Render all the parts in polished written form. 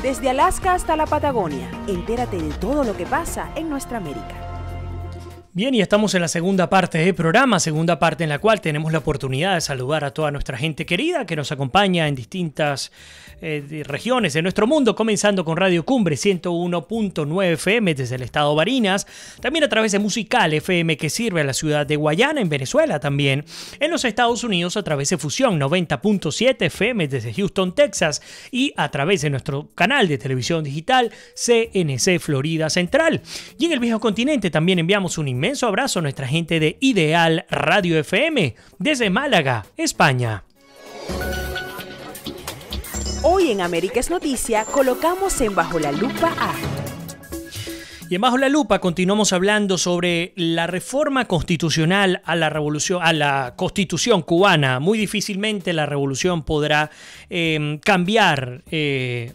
Desde Alaska hasta la Patagonia, entérate de todo lo que pasa en nuestra América. Bien, y estamos en la segunda parte del programa, segunda parte en la cual tenemos la oportunidad de saludar a toda nuestra gente querida que nos acompaña en distintas regiones de nuestro mundo, comenzando con Radio Cumbre 101.9 FM desde el estado Barinas, también a través de Musical FM que sirve a la ciudad de Guayana, en Venezuela también, en los Estados Unidos a través de Fusión 90.7 FM desde Houston, Texas, y a través de nuestro canal de televisión digital CNC Florida Central. Y en el viejo continente también enviamos un inmenso abrazo a nuestra gente de Ideal Radio FM desde Málaga, España. Hoy en América es Noticia colocamos en Bajo la Lupa a... Y en Bajo la Lupa continuamos hablando sobre la reforma constitucional a la Constitución cubana. Muy difícilmente la revolución podrá cambiar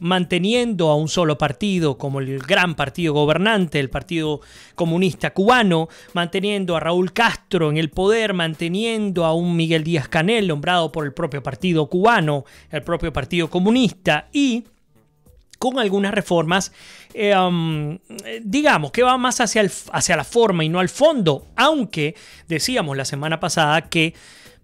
manteniendo a un solo partido como el gran partido gobernante, el Partido Comunista Cubano, manteniendo a Raúl Castro en el poder, manteniendo a un Miguel Díaz-Canel nombrado por el propio partido cubano, el propio Partido Comunista, y con algunas reformas, digamos, que va más hacia la forma y no al fondo, aunque decíamos la semana pasada que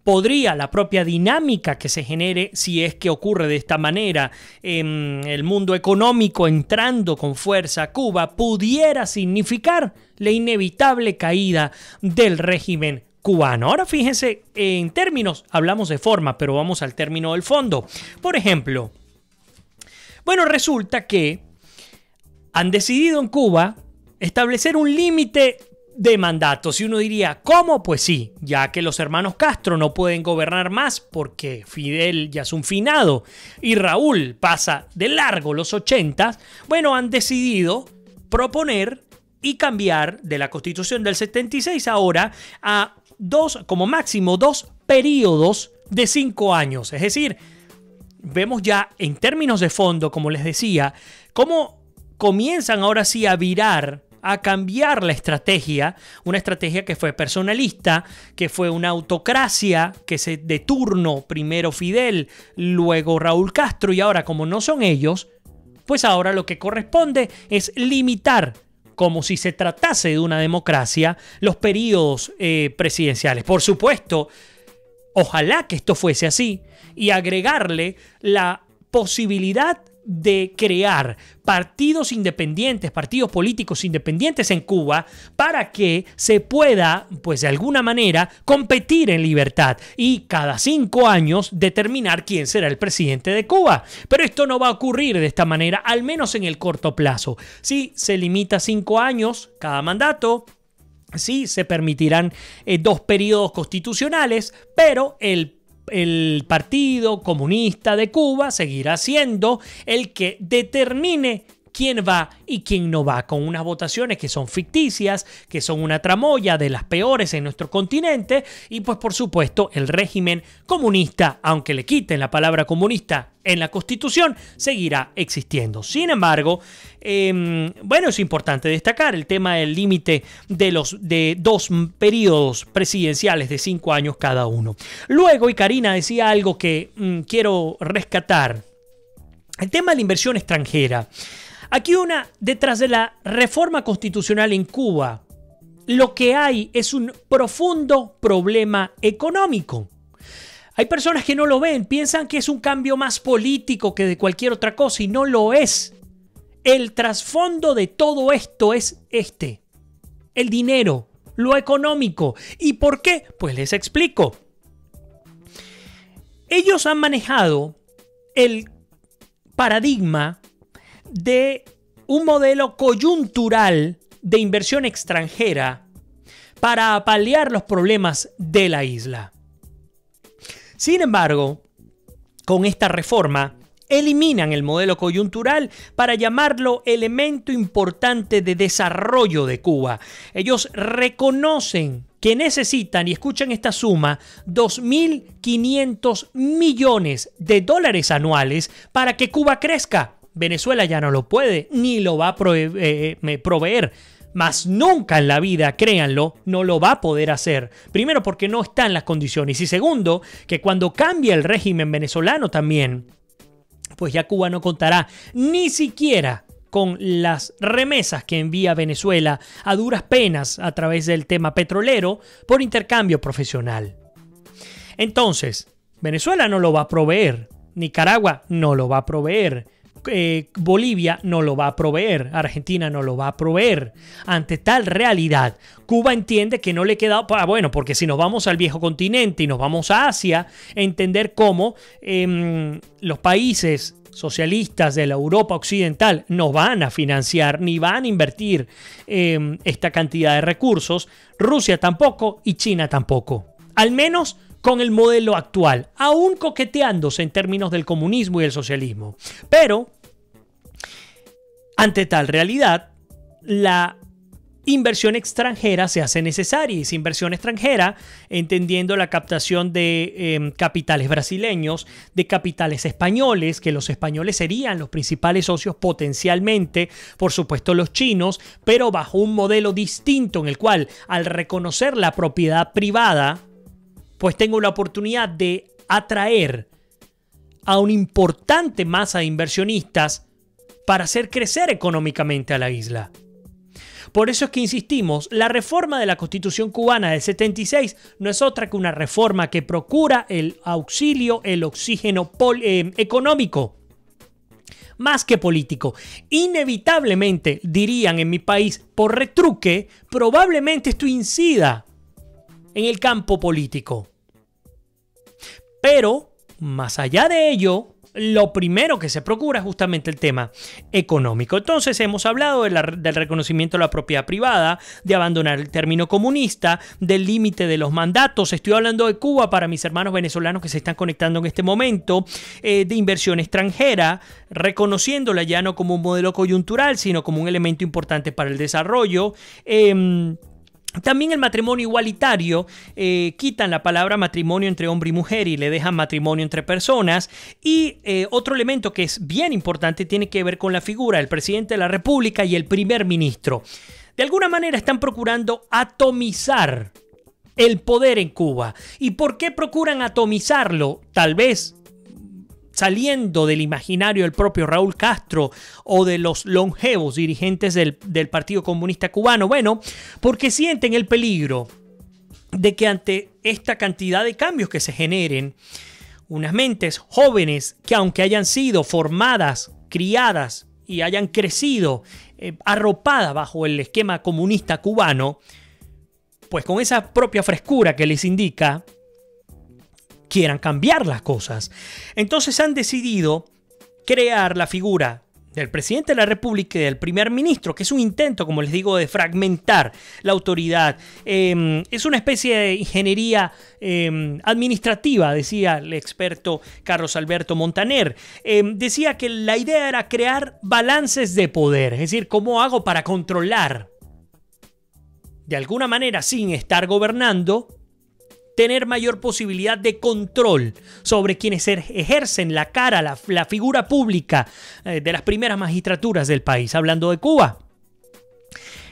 podría la propia dinámica que se genere, si es que ocurre de esta manera, el mundo económico entrando con fuerza a Cuba, pudiera significar la inevitable caída del régimen cubano. Ahora fíjense, en términos, hablamos de forma, pero vamos al término del fondo. Por ejemplo, bueno, resulta que han decidido en Cuba establecer un límite de mandatos. Y uno diría, ¿cómo? Pues sí, ya que los hermanos Castro no pueden gobernar más porque Fidel ya es un finado y Raúl pasa de largo los 80, bueno, han decidido proponer y cambiar de la Constitución del 76 ahora a como máximo dos periodos de 5 años. Es decir, vemos ya en términos de fondo, como les decía, cómo comienzan ahora sí a virar, a cambiar la estrategia, una estrategia que fue personalista, que fue una autocracia, que se de turno, primero Fidel, luego Raúl Castro, y ahora como no son ellos, pues ahora lo que corresponde es limitar, como si se tratase de una democracia, los periodos presidenciales. Por supuesto, ojalá que esto fuese así, y agregarle la posibilidad de crear partidos independientes, partidos políticos independientes en Cuba, para que se pueda, pues de alguna manera, competir en libertad y cada 5 años determinar quién será el presidente de Cuba. Pero esto no va a ocurrir de esta manera, al menos en el corto plazo. Sí, se limita a 5 años cada mandato. Sí, se permitirán 2 periodos constitucionales, pero el Partido Comunista de Cuba seguirá siendo el que determine quién va y quién no va, con unas votaciones que son ficticias, que son una tramoya de las peores en nuestro continente, y pues por supuesto el régimen comunista, aunque le quiten la palabra comunista en la Constitución, seguirá existiendo. Sin embargo, bueno, es importante destacar el tema del límite de 2 periodos presidenciales de 5 años cada uno. Luego, y Karina decía algo que quiero rescatar, el tema de la inversión extranjera. Aquí detrás de la reforma constitucional en Cuba, lo que hay es un profundo problema económico. Hay personas que no lo ven, piensan que es un cambio más político que de cualquier otra cosa, y no lo es. El trasfondo de todo esto es el dinero, lo económico. ¿Y por qué? Pues les explico. Ellos han manejado el paradigma de un modelo coyuntural de inversión extranjera para paliar los problemas de la isla. Sin embargo, con esta reforma eliminan el modelo coyuntural para llamarlo elemento importante de desarrollo de Cuba. Ellos reconocen que necesitan, y escuchen esta suma, 2.500 millones de dólares anuales para que Cuba crezca. Venezuela ya no lo puede, ni lo va a proveer. Más nunca en la vida, créanlo, no lo va a poder hacer. Primero, porque no está en las condiciones. Y segundo, que cuando cambie el régimen venezolano también, pues ya Cuba no contará ni siquiera con las remesas que envía Venezuela a duras penas a través del tema petrolero por intercambio profesional. Entonces, Venezuela no lo va a proveer, Nicaragua no lo va a proveer, Bolivia no lo va a proveer, Argentina no lo va a proveer. Ante tal realidad, Cuba entiende que no le queda, bueno, porque si nos vamos al viejo continente y nos vamos a Asia, entender cómo los países socialistas de la Europa occidental no van a financiar ni van a invertir esta cantidad de recursos, Rusia tampoco y China tampoco. Al menos con el modelo actual, aún coqueteándose en términos del comunismo y el socialismo. Pero, ante tal realidad, la inversión extranjera se hace necesaria. Y esa inversión extranjera, entendiendo la captación de capitales brasileños, de capitales españoles, que los españoles serían los principales socios potencialmente, por supuesto los chinos, pero bajo un modelo distinto en el cual, al reconocer la propiedad privada, pues tengo la oportunidad de atraer a una importante masa de inversionistas para hacer crecer económicamente a la isla. Por eso es que insistimos, la reforma de la Constitución cubana del 76 no es otra que una reforma que procura el auxilio, el oxígeno económico, más que político. Inevitablemente, dirían en mi país, por retruque, probablemente esto incida en el campo político. Pero, más allá de ello, lo primero que se procura es justamente el tema económico. Entonces hemos hablado del reconocimiento de la propiedad privada, de abandonar el término comunista, del límite de los mandatos. Estoy hablando de Cuba para mis hermanos venezolanos que se están conectando en este momento, de inversión extranjera, reconociéndola ya no como un modelo coyuntural, sino como un elemento importante para el desarrollo. También el matrimonio igualitario, quitan la palabra matrimonio entre hombre y mujer y le dejan matrimonio entre personas. Y otro elemento que es bien importante tiene que ver con la figura del presidente de la República y el primer ministro. De alguna manera están procurando atomizar el poder en Cuba. ¿Y por qué procuran atomizarlo? Tal vez saliendo del imaginario del propio Raúl Castro o de los longevos dirigentes del Partido Comunista Cubano. Bueno, porque sienten el peligro de que ante esta cantidad de cambios que se generen, unas mentes jóvenes que aunque hayan sido formadas, criadas y hayan crecido arropadas bajo el esquema comunista cubano, pues con esa propia frescura que les indica, quieran cambiar las cosas. Entonces han decidido crear la figura del presidente de la República y del primer ministro, que es un intento, como les digo, de fragmentar la autoridad. Es una especie de ingeniería administrativa, decía el experto Carlos Alberto Montaner. Decía que la idea era crear balances de poder, es decir, ¿cómo hago para controlar de alguna manera, sin estar gobernando, tener mayor posibilidad de control sobre quienes ejercen la cara, la figura pública de las primeras magistraturas del país, hablando de Cuba?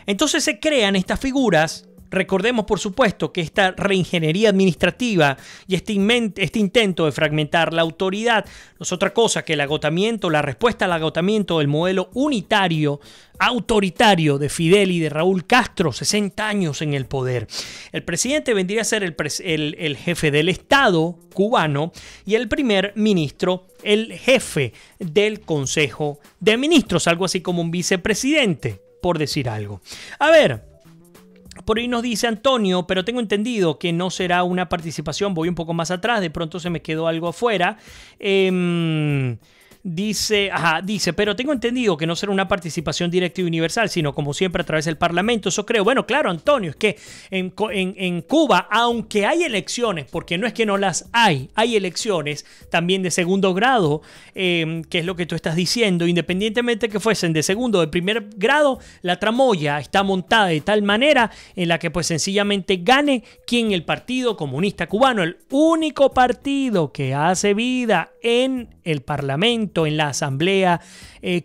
Entonces se crean estas figuras. Recordemos, por supuesto, que esta reingeniería administrativa y este intento de fragmentar la autoridad no es otra cosa que el agotamiento, la respuesta al agotamiento del modelo unitario, autoritario de Fidel y de Raúl Castro, 60 años en el poder. El presidente vendría a ser el jefe del Estado cubano y el primer ministro el jefe del Consejo de Ministros, algo así como un vicepresidente, por decir algo. A ver, por ahí nos dice Antonio, pero tengo entendido que no será una participación. Voy un poco más atrás, de pronto se me quedó algo afuera. Dice, pero tengo entendido que no será una participación directa y universal, sino como siempre a través del Parlamento. Eso creo. Bueno, claro, Antonio, es que en Cuba, aunque hay elecciones, porque no es que no las hay elecciones también de segundo grado, que es lo que tú estás diciendo. Independientemente que fuesen de segundo o de primer grado, la tramoya está montada de tal manera en la que pues sencillamente gane quien el Partido Comunista Cubano, el único partido que hace vida en el Parlamento, en la Asamblea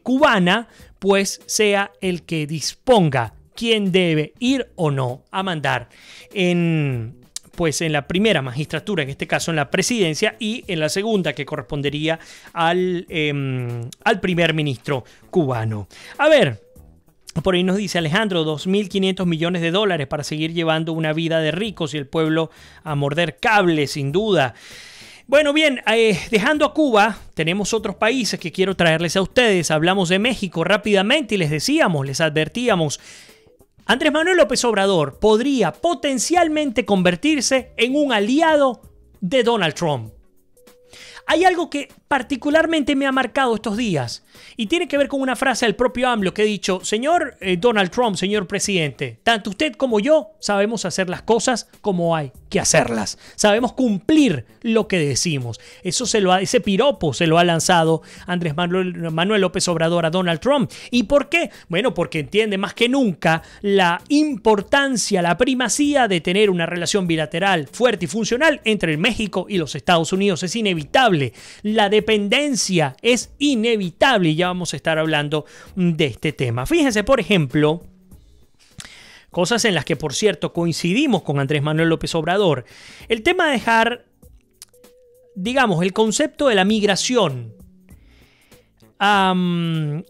cubana, pues sea el que disponga quién debe ir o no a mandar en pues en la primera magistratura, en este caso en la presidencia, y en la segunda, que correspondería al primer ministro cubano. A ver, por ahí nos dice Alejandro, 2.500 millones de dólares para seguir llevando una vida de ricos y el pueblo a morder cable, sin duda. Bueno, bien, dejando a Cuba, tenemos otros países que quiero traerles a ustedes. Hablamos de México rápidamente y les advertíamos, Andrés Manuel López Obrador podría potencialmente convertirse en un aliado de Donald Trump. Hay algo que particularmente me ha marcado estos días y tiene que ver con una frase del propio AMLO que ha dicho, señor Donald Trump, señor presidente, tanto usted como yo sabemos hacer las cosas como hay que hacerlas. Sabemos cumplir lo que decimos. Ese piropo se lo ha lanzado Andrés Manuel López Obrador a Donald Trump. ¿Y por qué? Bueno, porque entiende más que nunca la importancia, la primacía de tener una relación bilateral fuerte y funcional entre México y los Estados Unidos. Es inevitable. La dependencia es inevitable y ya vamos a estar hablando de este tema. Fíjense, por ejemplo, cosas en las que, por cierto, coincidimos con Andrés Manuel López Obrador. El tema de dejar, digamos, el concepto de la migración en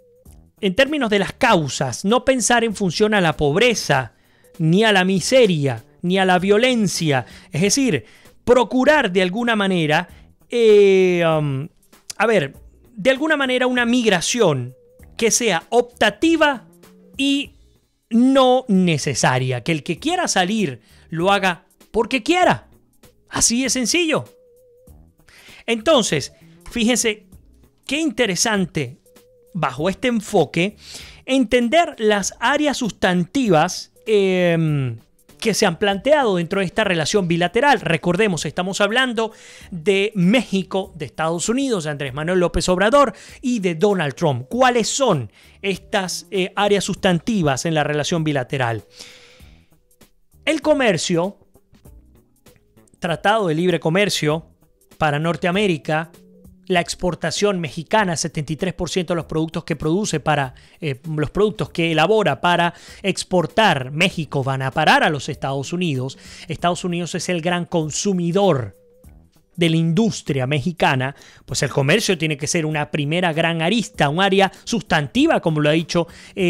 términos de las causas, no pensar en función a la pobreza, ni a la miseria, ni a la violencia. Es decir, procurar de alguna manera de alguna manera una migración que sea optativa y no necesaria. Que el que quiera salir lo haga porque quiera. Así de sencillo. Entonces, fíjense qué interesante bajo este enfoque entender las áreas sustantivas que se han planteado dentro de esta relación bilateral. Recordemos, estamos hablando de México, de Estados Unidos, de Andrés Manuel López Obrador y de Donald Trump. ¿Cuáles son estas áreas sustantivas en la relación bilateral? El comercio, Tratado de Libre Comercio para Norteamérica, la exportación mexicana, 73% de los productos que produce los productos que elabora para exportar México van a parar a los Estados Unidos. Estados Unidos es el gran consumidor de la industria mexicana, pues el comercio tiene que ser una primera gran arista, un área sustantiva, como lo ha dicho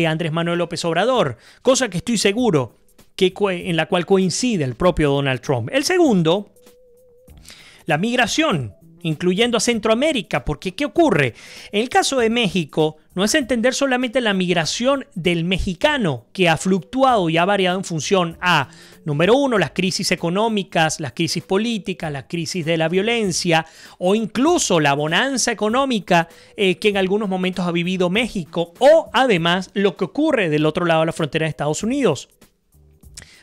Andrés Manuel López Obrador, cosa que estoy seguro en la cual coincide el propio Donald Trump. El segundo, la migración, incluyendo a Centroamérica, porque ¿qué ocurre? En el caso de México, no es entender solamente la migración del mexicano, que ha fluctuado y ha variado en función a, número uno, las crisis económicas, las crisis políticas, las crisis de la violencia, o incluso la bonanza económica que en algunos momentos ha vivido México, o además lo que ocurre del otro lado de la frontera de Estados Unidos.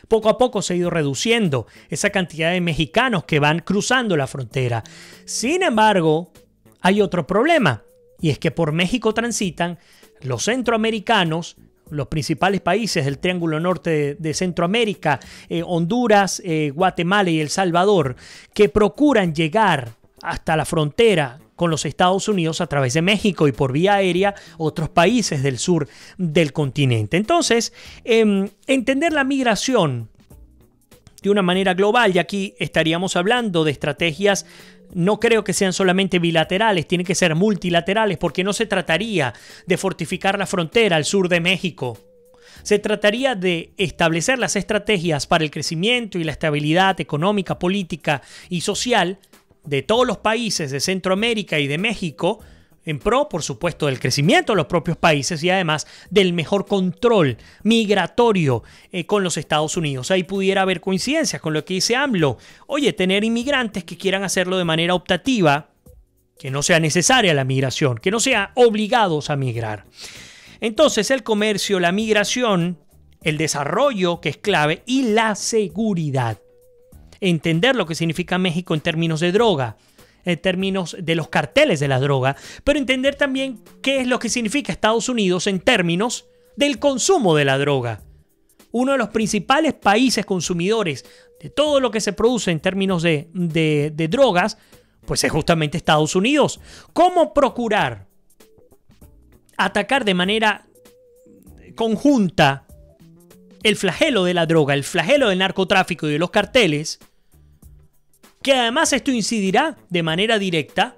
Poco a poco se ha ido reduciendo esa cantidad de mexicanos que van cruzando la frontera. Sin embargo, hay otro problema, y es que por México transitan los centroamericanos, los principales países del Triángulo Norte de Centroamérica, Honduras, Guatemala y El Salvador, que procuran llegar hasta la frontera con los Estados Unidos a través de México y por vía aérea otros países del sur del continente. Entonces, entender la migración de una manera global, y aquí estaríamos hablando de estrategias, no creo que sean solamente bilaterales, tienen que ser multilaterales, porque no se trataría de fortificar la frontera al sur de México. Se trataría de establecer las estrategias para el crecimiento y la estabilidad económica, política y social de todos los países de Centroamérica y de México, en pro, por supuesto, del crecimiento de los propios países y además del mejor control migratorio con los Estados Unidos. Ahí pudiera haber coincidencias con lo que dice AMLO. Oye, tener inmigrantes que quieran hacerlo de manera optativa, que no sea necesaria la migración, que no sean obligados a migrar. Entonces, el comercio, la migración, el desarrollo, que es clave, y la seguridad. Entender lo que significa México en términos de droga, en términos de los carteles de la droga, pero entender también qué es lo que significa Estados Unidos en términos del consumo de la droga. Uno de los principales países consumidores de todo lo que se produce en términos de drogas, pues es justamente Estados Unidos. ¿Cómo procurar atacar de manera conjunta el flagelo de la droga, el flagelo del narcotráfico y de los carteles, que además esto incidirá de manera directa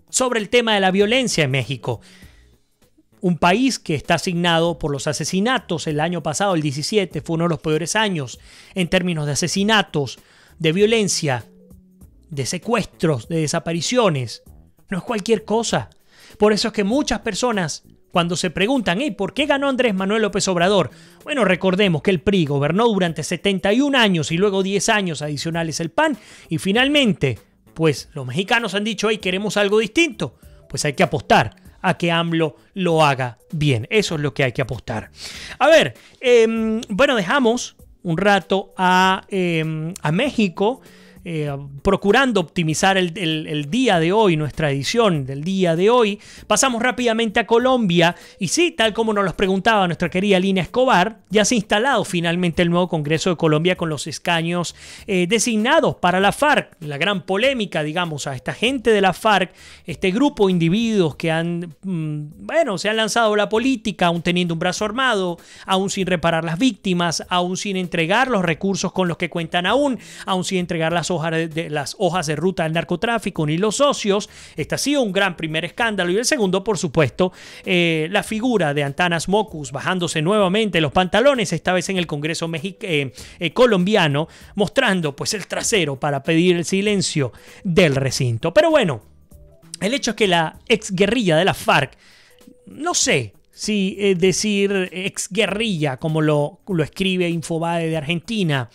sobre el tema de la violencia en México. Un país que está asignado por los asesinatos. El año pasado, el 17, fue uno de los peores años en términos de asesinatos, de violencia, de secuestros, de desapariciones. No es cualquier cosa. Por eso es que muchas personas, cuando se preguntan, ¿por qué ganó Andrés Manuel López Obrador? Bueno, recordemos que el PRI gobernó durante 71 años y luego 10 años adicionales el PAN. Y finalmente, pues los mexicanos han dicho, queremos algo distinto. Pues hay que apostar a que AMLO lo haga bien. Eso es lo que hay que apostar. A ver, bueno, dejamos un rato a México, procurando optimizar el día de hoy, nuestra edición del día de hoy. Pasamos rápidamente a Colombia y sí, tal como nos lo preguntaba nuestra querida Lina Escobar, ya se ha instalado finalmente el nuevo Congreso de Colombia con los escaños designados para la FARC. La gran polémica, digamos, a esta gente de la FARC, este grupo de individuos que se han lanzado a la política, aún teniendo un brazo armado, aún sin reparar las víctimas, aún sin entregar los recursos con los que cuentan aún sin entregar las hojas de ruta del narcotráfico ni los socios. Este ha sido un gran primer escándalo. Y el segundo, por supuesto, la figura de Antanas Mockus bajándose nuevamente los pantalones, esta vez en el Congreso colombiano, mostrando pues el trasero para pedir el silencio del recinto. Pero bueno, el hecho es que la exguerrilla de la FARC, no sé si decir exguerrilla como lo escribe Infobae de Argentina.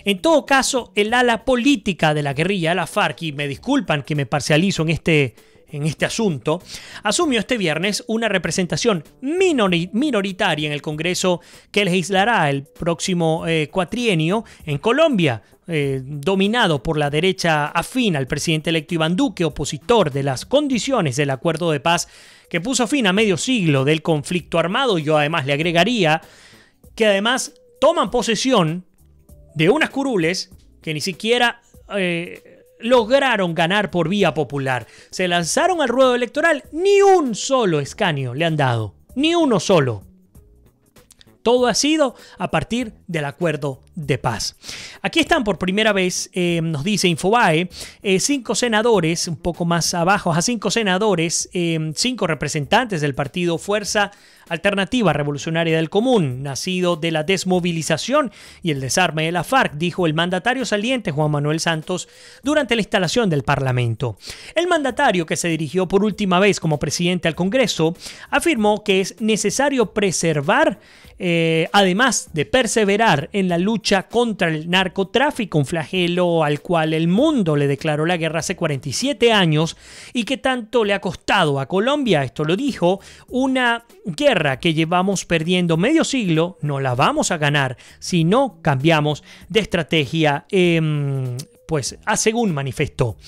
En todo caso, el ala política de la guerrilla de la FARC, y me disculpan que me parcializo en este asunto, asumió este viernes una representación minoritaria en el Congreso que legislará el próximo cuatrienio en Colombia, dominado por la derecha afín al presidente electo Iván Duque, opositor de las condiciones del acuerdo de paz que puso fin a medio siglo del conflicto armado. Yo además le agregaría que además toman posesión de unas curules que ni siquiera lograron ganar por vía popular. Se lanzaron al ruedo electoral, ni un solo escaño le han dado, ni uno solo. Todo ha sido a partir del acuerdo de paz. Aquí están por primera vez, nos dice Infobae, 5 senadores, un poco más abajo, a 5 senadores, 5 representantes del partido Fuerza Alternativa Revolucionaria del Común, nacido de la desmovilización y el desarme de la FARC, dijo el mandatario saliente Juan Manuel Santos durante la instalación del Parlamento. El mandatario, que se dirigió por última vez como presidente al Congreso, afirmó que es necesario preservar, además de perseverar en la lucha contra el narcotráfico, un flagelo al cual el mundo le declaró la guerra hace 47 años y que tanto le ha costado a Colombia, esto lo dijo, una guerra que llevamos perdiendo medio siglo, no la vamos a ganar si no cambiamos de estrategia, según manifestó.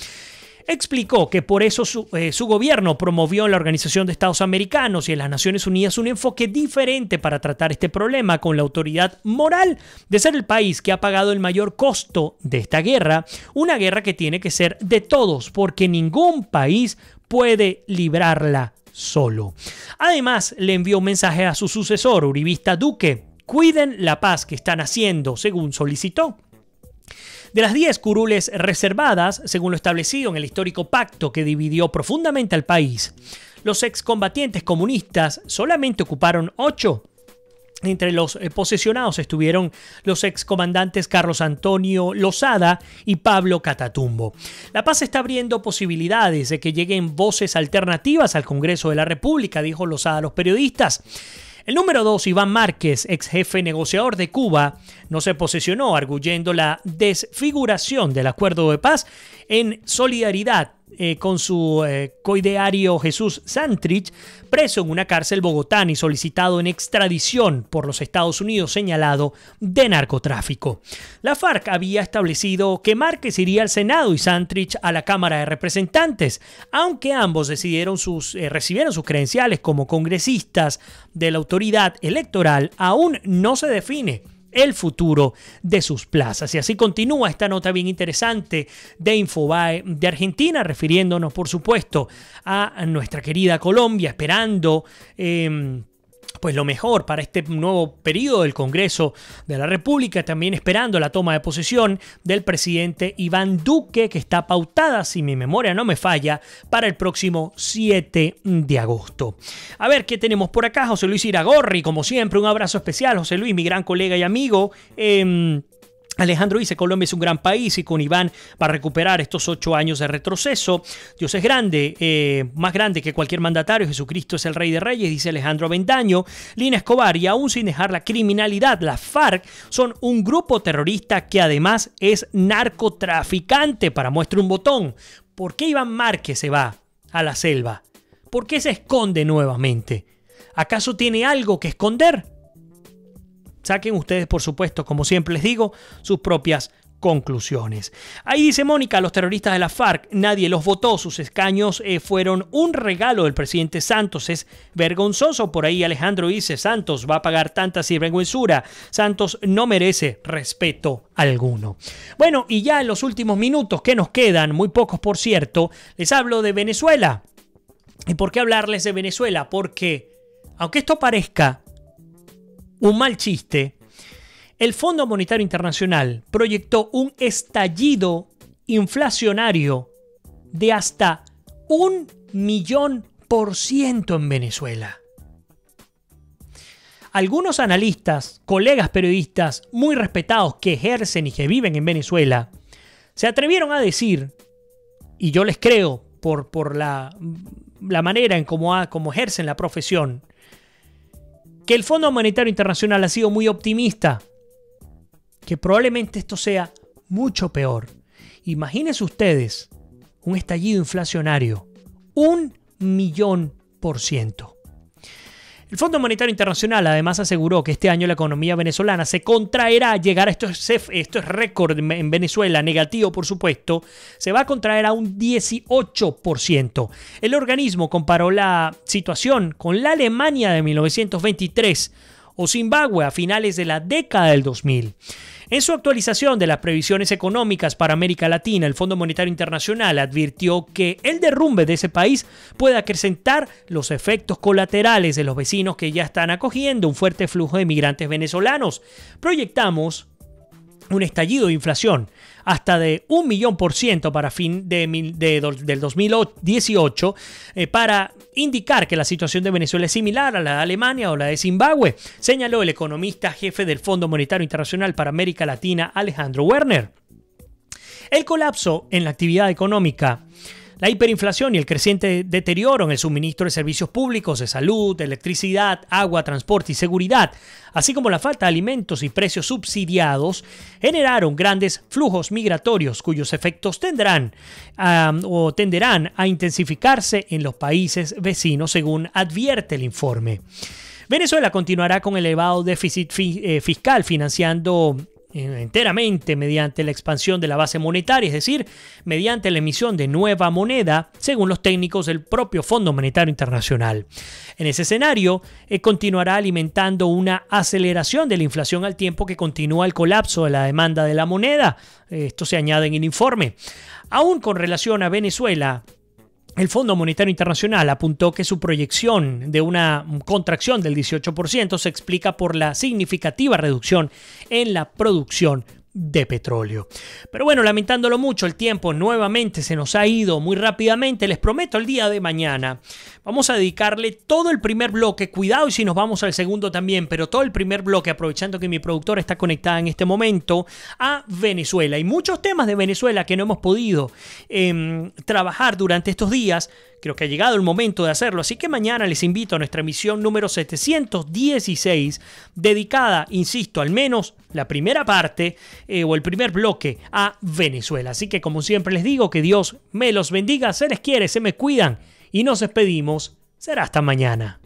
Explicó que por eso su gobierno promovió en la Organización de Estados Americanos y en las Naciones Unidas un enfoque diferente para tratar este problema, con la autoridad moral de ser el país que ha pagado el mayor costo de esta guerra, una guerra que tiene que ser de todos porque ningún país puede librarla solo. Además, le envió un mensaje a su sucesor, uribista Duque: cuiden la paz que están haciendo, según solicitó. De las 10 curules reservadas, según lo establecido en el histórico pacto que dividió profundamente al país, los excombatientes comunistas solamente ocuparon 8. Entre los posesionados estuvieron los excomandantes Carlos Antonio Lozada y Pablo Catatumbo. La paz está abriendo posibilidades de que lleguen voces alternativas al Congreso de la República, dijo Lozada a los periodistas. El número 2, Iván Márquez, ex jefe negociador de Cuba, no se posesionó, arguyendo la desfiguración del acuerdo de paz en solidaridad con su coideario Jesús Santrich, preso en una cárcel bogotana y solicitado en extradición por los Estados Unidos, señalado de narcotráfico. La FARC había establecido que Márquez iría al Senado y Santrich a la Cámara de Representantes, aunque ambos recibieron sus credenciales como congresistas de la autoridad electoral. Aún no se define el futuro de sus plazas. Y así continúa esta nota bien interesante de Infobae de Argentina, refiriéndonos, por supuesto, a nuestra querida Colombia, esperando pues lo mejor para este nuevo periodo del Congreso de la República, también esperando la toma de posesión del presidente Iván Duque, que está pautada, si mi memoria no me falla, para el próximo 7 de agosto. A ver, ¿qué tenemos por acá? José Luis Iragorri, como siempre, un abrazo especial. José Luis, mi gran colega y amigo. Alejandro dice: Colombia es un gran país y con Iván va a recuperar estos 8 años de retroceso. Dios es grande, más grande que cualquier mandatario. Jesucristo es el Rey de Reyes, dice Alejandro Avendaño. Lina Escobar: y aún sin dejar la criminalidad, las FARC son un grupo terrorista que además es narcotraficante. Para muestra un botón. ¿Por qué Iván Márquez se va a la selva? ¿Por qué se esconde nuevamente? ¿Acaso tiene algo que esconder? Saquen ustedes, por supuesto, como siempre les digo, sus propias conclusiones. Ahí dice Mónica: los terroristas de la FARC, nadie los votó, sus escaños fueron un regalo del presidente Santos. Es vergonzoso. Por ahí Alejandro dice: Santos va a pagar tanta sinvergüenzura. Santos no merece respeto alguno. Bueno, y ya en los últimos minutos que nos quedan, muy pocos por cierto, les hablo de Venezuela. ¿Y por qué hablarles de Venezuela? Porque, aunque esto parezca un mal chiste, el Fondo Monetario Internacional proyectó un estallido inflacionario de hasta 1.000.000% en Venezuela. Algunos analistas, colegas periodistas muy respetados que ejercen y que viven en Venezuela, se atrevieron a decir, y yo les creo por la manera en cómo ejercen la profesión, que el Fondo Monetario Internacional ha sido muy optimista, que probablemente esto sea mucho peor. Imagínense ustedes un estallido inflacionario, 1.000.000%. El Fondo Monetario Internacional además aseguró que este año la economía venezolana se contraerá, llegar a esto es récord en Venezuela, negativo por supuesto, se va a contraer a un 18%. El organismo comparó la situación con la Alemania de 1923 o Zimbabue a finales de la década del 2000. En su actualización de las previsiones económicas para América Latina, el Fondo Monetario Internacional advirtió que el derrumbe de ese país puede acrecentar los efectos colaterales de los vecinos que ya están acogiendo un fuerte flujo de migrantes venezolanos. Proyectamos un estallido de inflación hasta de 1.000.000% para fin del 2018 para indicar que la situación de Venezuela es similar a la de Alemania o la de Zimbabue, señaló el economista jefe del Fondo Monetario Internacional para América Latina, Alejandro Werner. El colapso en la actividad económica, la hiperinflación y el creciente deterioro en el suministro de servicios públicos de salud, electricidad, agua, transporte y seguridad, así como la falta de alimentos y precios subsidiados, generaron grandes flujos migratorios cuyos efectos tenderán a intensificarse en los países vecinos, según advierte el informe. Venezuela continuará con elevado déficit fiscal, financiando enteramente mediante la expansión de la base monetaria, es decir, mediante la emisión de nueva moneda, según los técnicos del propio Fondo Monetario Internacional. En ese escenario, continuará alimentando una aceleración de la inflación al tiempo que continúa el colapso de la demanda de la moneda. Esto se añade en el informe. Aún con relación a Venezuela, el Fondo Monetario Internacional apuntó que su proyección de una contracción del 18% se explica por la significativa reducción en la producción de petróleo. Pero bueno, lamentándolo mucho, el tiempo nuevamente se nos ha ido muy rápidamente. Les prometo, el día de mañana vamos a dedicarle todo el primer bloque, cuidado y si nos vamos al segundo también, pero todo el primer bloque, aprovechando que mi productora está conectada en este momento, a Venezuela. Y muchos temas de Venezuela que no hemos podido trabajar durante estos días. Creo que ha llegado el momento de hacerlo, así que mañana les invito a nuestra emisión número 716, dedicada, insisto, al menos la primera parte o el primer bloque a Venezuela. Así que como siempre les digo, que Dios me los bendiga, se les quiere, se me cuidan y nos despedimos. Será hasta mañana.